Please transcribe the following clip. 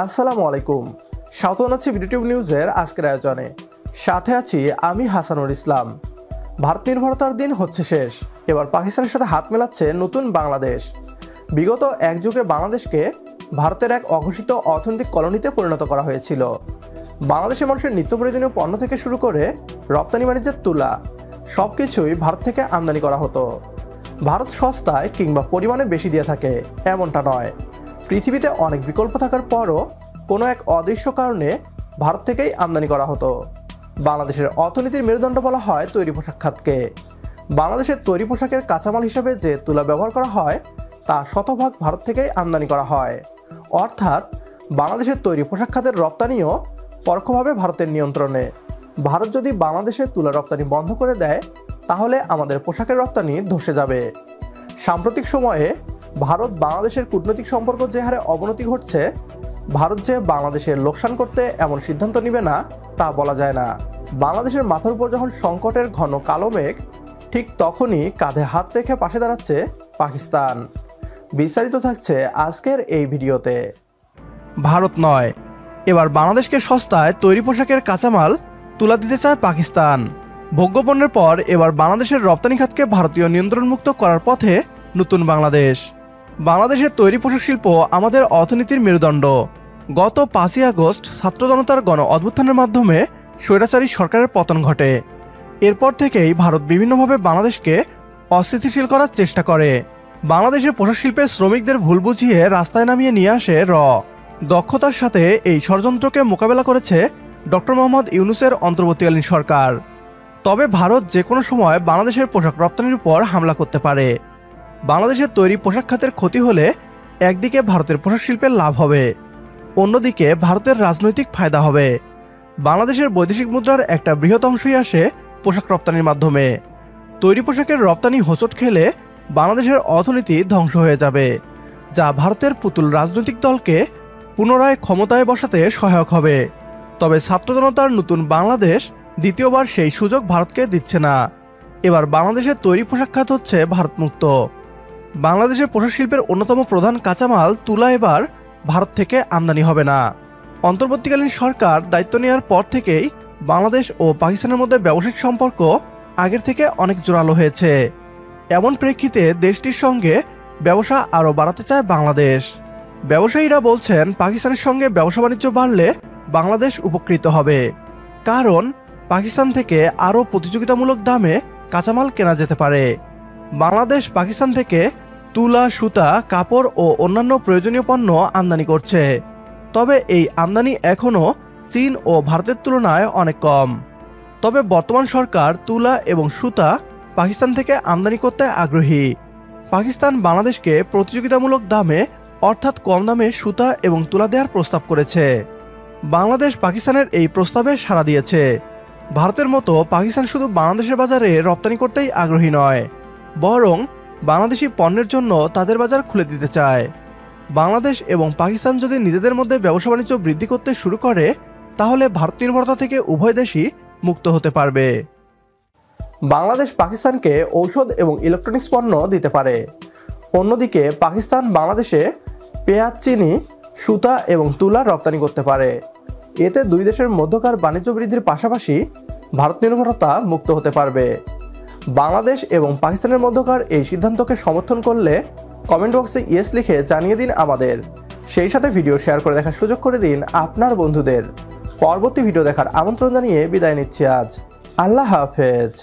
আসসালামু আলাইকুম। স্বাগত জানাচ্ছি বিডিটিউব নিউজের আজকের আয়োজনে। সাথে আছি আমি হাসানুল ইসলাম। ভারত নির্ভরতার দিন হচ্ছে শেষ। এবার পাকিস্তানের সাথে হাত মেলাচ্ছে নতুন বাংলাদেশ। বিগত এক যুগে বাংলাদেশকে ভারতের এক অঘোষিত অর্থনৈতিক কলোনিতে পরিণত করা হয়েছিল। বাংলাদেশের মানুষের নিত্য প্রয়োজনীয় পণ্য থেকে শুরু করে রপ্তানি বাণিজ্যের তুলা সব কিছুই ভারত থেকে আমদানি করা হতো। ভারত সস্তায় কিংবা পরিমাণে বেশি দিয়ে থাকে এমনটা নয়। পৃথিবীতে অনেক বিকল্প থাকার পরও কোনো এক অদৃশ্য কারণে ভারত থেকেই আমদানি করা হতো। বাংলাদেশের অর্থনীতির মেরুদণ্ড বলা হয় তৈরি পোশাক খাতকে। বাংলাদেশের তৈরি পোশাকের কাঁচামাল হিসেবে যে তুলা ব্যবহার করা হয় তা শতভাগ ভারত থেকেই আমদানি করা হয়। অর্থাৎ বাংলাদেশের তৈরি পোশাক খাতের রপ্তানিও পরোক্ষভাবে ভারতের নিয়ন্ত্রণে। ভারত যদি বাংলাদেশের তুলা রপ্তানি বন্ধ করে দেয় তাহলে আমাদের পোশাকের রপ্তানি ধসে যাবে। সাম্প্রতিক সময়ে ভারত বাংলাদেশের কূটনৈতিক সম্পর্ক যে হারে অবনতি ঘটছে, ভারত যে বাংলাদেশের লোকসান করতে এমন সিদ্ধান্ত নেবে না তা বলা যায় না। বাংলাদেশের মাথার উপর যখন সংকটের ঘন কালো মেঘ, ঠিক তখনই কাঁধে হাত রেখে পাশে দাঁড়াচ্ছে পাকিস্তান। বিস্তারিত থাকছে আজকের এই ভিডিওতে। ভারত নয়, এবার বাংলাদেশকে সস্তায় তৈরি পোশাকের কাঁচামাল তুলা দিতে চায় পাকিস্তান। ভোগ্যপণ্যের পর এবার বাংলাদেশের রপ্তানি খাতকে ভারতীয় নিয়ন্ত্রণমুক্ত করার পথে নতুন বাংলাদেশ। বাংলাদেশের তৈরি পোশাক শিল্প আমাদের অর্থনীতির মেরুদণ্ড। গত 5ই আগস্ট ছাত্র জনতার গণ অভ্যুত্থানের মাধ্যমে স্বৈরাচারী সরকারের পতন ঘটে। এরপর থেকেই ভারত বিভিন্নভাবে বাংলাদেশকে অস্থিতিশীল করার চেষ্টা করে। বাংলাদেশের পোশাক শিল্পের শ্রমিকদের ভুল বুঝিয়ে রাস্তায় নামিয়ে নিয়ে আসে দক্ষতার সাথে এই ষড়যন্ত্রকে মোকাবেলা করেছে ডক্টর মোহাম্মদ ইউনূসের অন্তর্বর্তীকালীন সরকার। তবে ভারত যে কোনো সময় বাংলাদেশের পোশাক রপ্তানির উপর হামলা করতে পারে। বাংলাদেশের তৈরি পোশাক খাতের ক্ষতি হলে একদিকে ভারতের পোশাক শিল্পের লাভ হবে, অন্যদিকে ভারতের রাজনৈতিক ফায়দা হবে। বাংলাদেশের বৈদেশিক মুদ্রার একটা বৃহৎ অংশই আসে পোশাক রপ্তানির মাধ্যমে। তৈরি পোশাকের রপ্তানি হোঁচট খেলে বাংলাদেশের অর্থনীতি ধ্বংস হয়ে যাবে, যা ভারতের পুতুল রাজনৈতিক দলকে পুনরায় ক্ষমতায় বসাতে সহায়ক হবে। তবে ছাত্র জনতার নতুন বাংলাদেশ দ্বিতীয়বার সেই সুযোগ ভারতকে দিচ্ছে না। এবার বাংলাদেশের তৈরি পোশাক খাত হচ্ছে ভারতমুক্ত। বাংলাদেশের পোশাক শিল্পের অন্যতম প্রধান কাঁচামাল তুলা এবার ভারত থেকে আমদানি হবে না। অন্তর্বর্তীকালীন সরকার দায়িত্ব নেওয়ার পর থেকেই বাংলাদেশ ও পাকিস্তানের মধ্যে ব্যবসায়িক সম্পর্ক আগের থেকে অনেক জোরালো হয়েছে। এমন প্রেক্ষিতে দেশটির সঙ্গে ব্যবসা আরও বাড়াতে চায় বাংলাদেশ। ব্যবসায়ীরা বলছেন পাকিস্তানের সঙ্গে ব্যবসা বাণিজ্য বাড়লে বাংলাদেশ উপকৃত হবে, কারণ পাকিস্তান থেকে আরও প্রতিযোগিতামূলক দামে কাঁচামাল কেনা যেতে পারে। বাংলাদেশ পাকিস্তান থেকে তুলা, সুতা, কাপড় ও অন্যান্য প্রয়োজনীয় পণ্য আমদানি করছে। তবে এই আমদানি এখনও চীন ও ভারতের তুলনায় অনেক কম। তবে বর্তমান সরকার তুলা এবং সুতা পাকিস্তান থেকে আমদানি করতে আগ্রহী। পাকিস্তান বাংলাদেশকে প্রতিযোগিতামূলক দামে অর্থাৎ কম দামে সুতা এবং তুলা দেওয়ার প্রস্তাব করেছে। বাংলাদেশ পাকিস্তানের এই প্রস্তাবে সাড়া দিয়েছে। ভারতের মতো পাকিস্তান শুধু বাংলাদেশের বাজারে রপ্তানি করতেই আগ্রহী নয়, বরং বাংলাদেশি পণ্যের জন্য তাদের বাজার খুলে দিতে চায়। বাংলাদেশ এবং পাকিস্তান যদি নিজেদের মধ্যে ব্যবসা বাণিজ্য বৃদ্ধি করতে শুরু করে তাহলে ভারত নির্ভরতা থেকে উভয় দেশই মুক্ত হতে পারবে। বাংলাদেশ পাকিস্তানকে ঔষধ এবং ইলেকট্রনিক্স পণ্য দিতে পারে। অন্যদিকে পাকিস্তান বাংলাদেশে পেঁয়াজ, চিনি, সুতা এবং তুলা রপ্তানি করতে পারে। এতে দুই দেশের মধ্যকার বাণিজ্য বৃদ্ধির পাশাপাশি ভারত নির্ভরতা মুক্ত হতে পারবে। বাংলাদেশ এবং পাকিস্তানের মধ্যকার এই সিদ্ধান্তকে সমর্থন করলে কমেন্ট বক্সে ইয়েস লিখে জানিয়ে দিন আমাদের। সেই সাথে ভিডিও শেয়ার করে দেখার সুযোগ করে দিন আপনার বন্ধুদের। পরবর্তী ভিডিও দেখার আমন্ত্রণ জানিয়ে বিদায় নিচ্ছি আজ। আল্লাহ হাফেজ।